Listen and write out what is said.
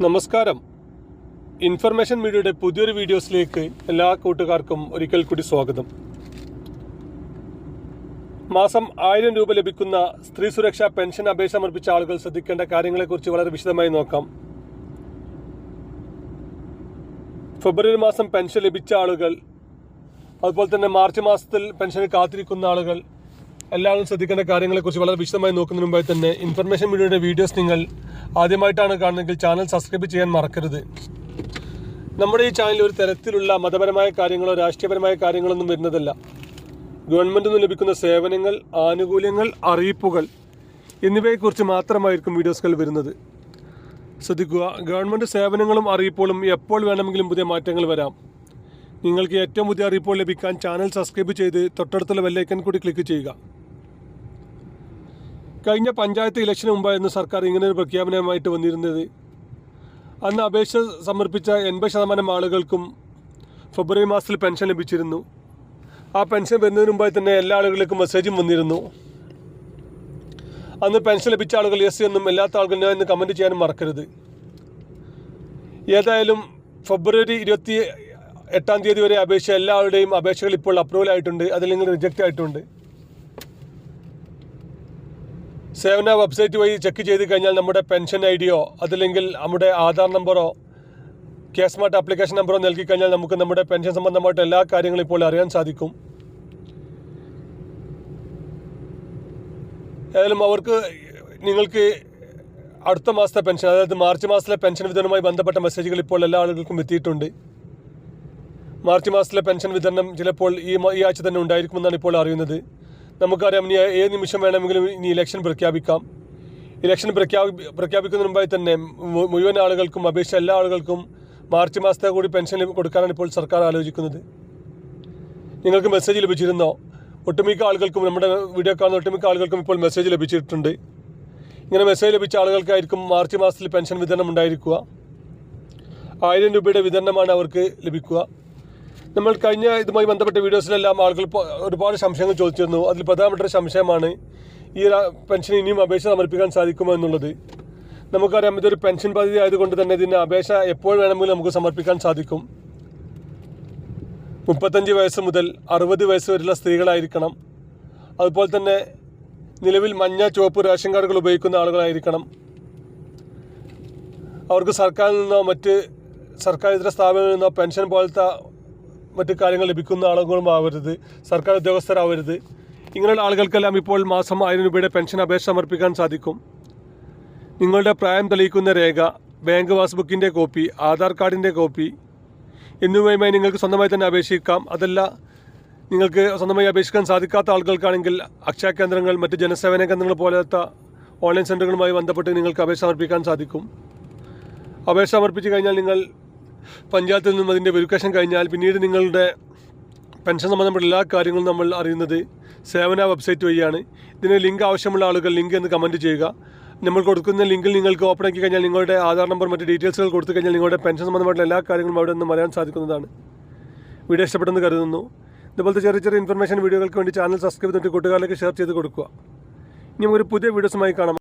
നമസ്കാരം. ഇൻഫർമേഷൻ മീഡിയയുടെ പുതിയൊരു വീഡിയോസിലേക്ക് എല്ലാ കൂട്ടുകാർക്കും ഒരിക്കൽ കൂടി സ്വാഗതം. മാസം 1000 രൂപ ലഭിക്കുന്ന സ്ത്രീ സുരക്ഷാ പെൻഷൻ അപേക്ഷ സമർപ്പിച്ച ആളുകൾ ശ്രദ്ധിക്കേണ്ട കാര്യങ്ങളെക്കുറിച്ച് വളരെ വിശദമായി നോക്കാം. ഫെബ്രുവരി മാസം പെൻഷൻ ലഭിച്ച ആളുകൾ, അതുപോലെ തന്നെ മാർച്ച് മാസത്തിൽ പെൻഷന് കാത്തിരിക്കുന്ന ആളുകൾ എല്ലാവരും ശ്രദ്ധിക്കേണ്ട കാര്യങ്ങളെക്കുറിച്ച് വളരെ വിശദമായി നോക്കുന്നതിന് മുമ്പായി തന്നെ ഇൻഫർമേഷൻ മീഡിയയുടെ വീഡിയോസ് നിങ്ങൾ ആദ്യമായിട്ടാണ് കാണുന്നതെങ്കിൽ ചാനൽ സബ്സ്ക്രൈബ് ചെയ്യാൻ മറക്കരുത്. നമ്മുടെ ഈ ചാനലിൽ ഒരു തരത്തിലുള്ള മതപരമായ കാര്യങ്ങളോ രാഷ്ട്രീയപരമായ കാര്യങ്ങളൊന്നും വരുന്നതല്ല. ഗവൺമെൻറ്റിൽ നിന്ന് ലഭിക്കുന്ന സേവനങ്ങൾ, ആനുകൂല്യങ്ങൾ, അറിയിപ്പുകൾ എന്നിവയെക്കുറിച്ച് മാത്രമായിരിക്കും വീഡിയോസുകൾ വരുന്നത്. ശ്രദ്ധിക്കുക, ഗവൺമെൻറ് സേവനങ്ങളും അറിയിപ്പുകളും എപ്പോൾ വേണമെങ്കിലും പുതിയ മാറ്റങ്ങൾ വരാം. നിങ്ങൾക്ക് ഏറ്റവും പുതിയ അറിയിപ്പുകൾ ലഭിക്കാൻ ചാനൽ സബ്സ്ക്രൈബ് ചെയ്ത് തൊട്ടടുത്തുള്ള ബെല്ലൈക്കൺ കൂടി ക്ലിക്ക് ചെയ്യുക. കഴിഞ്ഞ പഞ്ചായത്ത് ഇലക്ഷന് മുമ്പായിരുന്നു സർക്കാർ ഇങ്ങനെ ഒരു പ്രഖ്യാപനമായിട്ട് വന്നിരുന്നത്. അന്ന് അപേക്ഷ സമർപ്പിച്ച 80% ആളുകൾക്കും ഫെബ്രുവരി മാസത്തിൽ പെൻഷൻ ലഭിച്ചിരുന്നു. ആ പെൻഷൻ വരുന്നതിന് മുമ്പായി തന്നെ എല്ലാ ആളുകൾക്കും മെസ്സേജും വന്നിരുന്നു. അന്ന് പെൻഷൻ ലഭിച്ച ആളുകൾ യെസ് എന്നും എല്ലാത്ത ആളുകൾ നോ എന്ന് കമൻറ്റ് ചെയ്യാനും മറക്കരുത്. ഏതായാലും ഫെബ്രുവരി 28-ാം തീയതി വരെ അപേക്ഷ എല്ലാവരുടെയും അപേക്ഷകൾ ഇപ്പോൾ അപ്രൂവൽ ആയിട്ടുണ്ട്, അതല്ലെങ്കിൽ റിജക്റ്റ് ആയിട്ടുണ്ട്. സേവന വെബ്സൈറ്റ് വഴി ചെക്ക് ചെയ്ത് കഴിഞ്ഞാൽ നമ്മുടെ പെൻഷൻ ഐഡിയോ അതല്ലെങ്കിൽ നമ്മുടെ ആധാർ നമ്പറോ കെ സ്മാർട്ട് ആപ്ലിക്കേഷൻ നമ്പറോ നൽകി കഴിഞ്ഞാൽ നമുക്ക് നമ്മുടെ പെൻഷൻ സംബന്ധമായിട്ട് എല്ലാ കാര്യങ്ങളും ഇപ്പോൾ അറിയാൻ സാധിക്കും. ഏതായാലും നിങ്ങൾക്ക് അടുത്ത മാസത്തെ പെൻഷൻ, അതായത് മാർച്ച് മാസത്തിലെ പെൻഷൻ വിതരണവുമായി ബന്ധപ്പെട്ട മെസ്സേജുകൾ ഇപ്പോൾ എല്ലാ ആളുകൾക്കും എത്തിയിട്ടുണ്ട്. മാർച്ച് മാസത്തിലെ പെൻഷൻ വിതരണം ചിലപ്പോൾ ഈ ആഴ്ച തന്നെ ഉണ്ടായിരിക്കുമെന്നാണ് ഇപ്പോൾ അറിയുന്നത്. നമുക്കറിയാം, ഇനി ഏത് നിമിഷം വേണമെങ്കിലും ഇനി ഇലക്ഷൻ പ്രഖ്യാപിക്കാം. ഇലക്ഷൻ പ്രഖ്യാപിക്കുന്നതിന് മുമ്പായി തന്നെ മുഴുവൻ ആളുകൾക്കും, അപേക്ഷ എല്ലാ ആളുകൾക്കും മാർച്ച് മാസത്തെ കൂടി പെൻഷൻ കൊടുക്കാനാണ് ഇപ്പോൾ സർക്കാർ ആലോചിക്കുന്നത്. നിങ്ങൾക്ക് മെസ്സേജ് ലഭിച്ചിരുന്നോ? ഒട്ടുമിക്ക ആളുകൾക്കും, നമ്മുടെ വീഡിയോ കാണുന്ന ഒട്ടുമിക്ക ആളുകൾക്കും ഇപ്പോൾ മെസ്സേജ് ലഭിച്ചിട്ടുണ്ട്. ഇങ്ങനെ മെസ്സേജ് ലഭിച്ച ആളുകൾക്കായിരിക്കും മാർച്ച് മാസത്തിൽ പെൻഷൻ വിതരണം ഉണ്ടായിരിക്കുക. 1000 രൂപയുടെ വിതരണമാണ് അവർക്ക് ലഭിക്കുക. നമ്മൾ കഴിഞ്ഞ ഇതുമായി ബന്ധപ്പെട്ട വീഡിയോസിലെല്ലാം ആളുകൾ ഒരുപാട് സംശയങ്ങൾ ചോദിച്ചിരുന്നു. അതിൽ പ്രധാനപ്പെട്ട സംശയമാണ് ഈ പെൻഷൻ ഇനിയും അപേക്ഷ സമർപ്പിക്കാൻ സാധിക്കുമോ എന്നുള്ളത്. നമുക്കറിയാം, ഇതൊരു പെൻഷൻ പദ്ധതി ആയതുകൊണ്ട് തന്നെ ഇതിന് അപേക്ഷ എപ്പോൾ വേണമെങ്കിലും നമുക്ക് സമർപ്പിക്കാൻ സാധിക്കും. 35 വയസ്സ് മുതൽ 60 വയസ്സ് വരെയുള്ള സ്ത്രീകളായിരിക്കണം. അതുപോലെ തന്നെ നിലവിൽ മഞ്ഞ, ചുവപ്പ് റേഷൻ കാർഡുകൾ ഉപയോഗിക്കുന്ന ആളുകളായിരിക്കണം. അവർക്ക് സർക്കാരിൽ നിന്നോ മറ്റ് സർക്കാർ ഇതര സ്ഥാപനങ്ങളിൽ നിന്നോ പെൻഷൻ പോലത്തെ മറ്റ് കാര്യങ്ങൾ ലഭിക്കുന്ന ആളുകളും ആവരുത്, സർക്കാർ ഉദ്യോഗസ്ഥരാവരുത്. ഇങ്ങനെയുള്ള ആളുകൾക്കെല്ലാം ഇപ്പോൾ മാസം 1000 രൂപയുടെ പെൻഷൻ അപേക്ഷ സമർപ്പിക്കാൻ സാധിക്കും. നിങ്ങളുടെ പ്രായം തെളിയിക്കുന്ന രേഖ, ബാങ്ക് പാസ്ബുക്കിൻ്റെ കോപ്പി, ആധാർ കാർഡിൻ്റെ കോപ്പി എന്നിവയുമായി നിങ്ങൾക്ക് സ്വന്തമായി തന്നെ അപേക്ഷിക്കാം. അതല്ല, നിങ്ങൾക്ക് സ്വന്തമായി അപേക്ഷിക്കാൻ സാധിക്കാത്ത ആളുകൾക്കാണെങ്കിൽ അക്ഷയ കേന്ദ്രങ്ങൾ, മറ്റ് ജനസേവന കേന്ദ്രങ്ങൾ പോലത്തെ ഓൺലൈൻ സെൻ്ററുകളുമായി ബന്ധപ്പെട്ട് നിങ്ങൾക്ക് അപേക്ഷ സമർപ്പിക്കാൻ സാധിക്കും. അപേക്ഷ സമർപ്പിച്ച് കഴിഞ്ഞാൽ നിങ്ങൾ പഞ്ചായത്തിൽ നിന്നും അതിൻ്റെ വെരിഫിക്കേഷൻ കഴിഞ്ഞാൽ പിന്നീട് നിങ്ങളുടെ പെൻഷൻ സംബന്ധപ്പെട്ട എല്ലാ കാര്യങ്ങളും നമ്മൾ അറിയുന്നത് സേവന വെബ്സൈറ്റ് വഴിയാണ്. ഇതിന് ലിങ്ക് ആവശ്യമുള്ള ആളുകൾ ലിങ്ക് എന്ന് കമൻറ്റ് ചെയ്യുക. നമ്മൾ കൊടുക്കുന്ന ലിങ്കിൽ നിങ്ങൾക്ക് ഓപ്പൺ ആക്കി കഴിഞ്ഞാൽ നിങ്ങളുടെ ആധാർ നമ്പർ, മറ്റ് ഡീറ്റെയിൽസുകൾ കൊടുത്തു കഴിഞ്ഞാൽ നിങ്ങളുടെ പെൻഷൻ സംബന്ധമായിട്ടുള്ള എല്ലാ കാര്യങ്ങളും അവിടെ നിന്നും അറിയാൻ സാധിക്കുന്നതാണ്. വീഡിയോ ഇഷ്ടപ്പെട്ടെന്ന് കരുതുന്നു. ഇതുപോലത്തെ ചെറിയ ചെറിയ ഇൻഫർമേഷൻ വീഡിയോകൾക്ക് വേണ്ടി ചാനൽ സബ്സ്ക്രൈബ് ചെയ്തിട്ട് കൂട്ടുകാരിലേക്ക് ഷെയർ ചെയ്ത് കൊടുക്കുക. ഇനി നമുക്കൊരു പുതിയ വീഡിയോസുമായി കാണാം.